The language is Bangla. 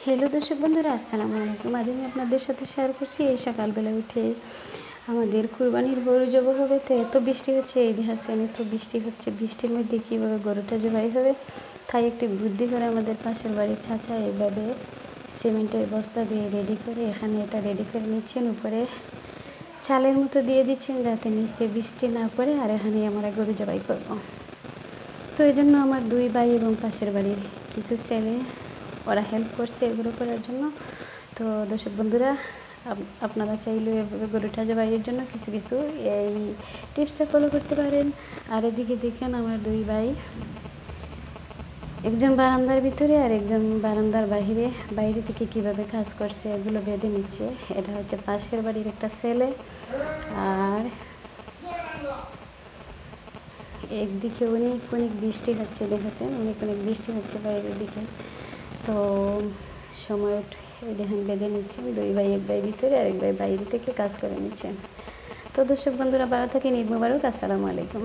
হ্যালো দর্শক বন্ধুরা, আসসালামু আলাইকুম। আজ আমি আপনাদের সাথে শেয়ার করছি এই সকালবেলা উঠে আমাদের কুরবানির গরু জবাই হবে। তো এত বৃষ্টি হচ্ছে, এই হাসেন এত বৃষ্টি হচ্ছে, বৃষ্টির মধ্যে কীভাবে গরুটা জবাই হবে তাই একটি বুদ্ধি করে আমাদের পাশের বাড়ির চাচা এইভাবে সিমেন্টের বস্তা দিয়ে রেডি করে এখানে এটা রেডি করে নিচ্ছেন, উপরে চালের মতো দিয়ে দিচ্ছেন যাতে নিচে বৃষ্টি না পড়ে। আর এখানে আমরা গরু জবাই করব। তো এই জন্য আমার দুই ভাই এবং পাশের বাড়ির কিছু ছেলে ওরা হেল্প করছে এগুলো করার জন্য। তো দর্শক বন্ধুরা, আপনারা চাইলে এভাবে গরুটা জবাইয়ের জন্য কিছু কিছু এই টিপসটা ফলো করতে পারেন। আর এদিকে দেখেন আমার দুই ভাই, একজন বারান্দার ভিতরে আর একজন বারান্দার বাইরে থেকে কিভাবে কাজ করছে এগুলো বেঁধে নিচ্ছে। এটা হচ্ছে পাশের বাড়ির একটা ছেলে, আর একদিকে অনেক অনেক বৃষ্টি হচ্ছে, দেখেছেন অনেক অনেক বৃষ্টি হচ্ছে বাইরের দিকে। তো সময় উঠে দেখেন বেঁধে নিচ্ছেন দুই ভাই, এক ভাই ভিতরে আর এক ভাই বাইরে থেকে কাজ করে নিচ্ছেন। তো দর্শক বন্ধুরা, ভালো থাকেন, ঈদ মোবারক, আসসালামু আলাইকুম।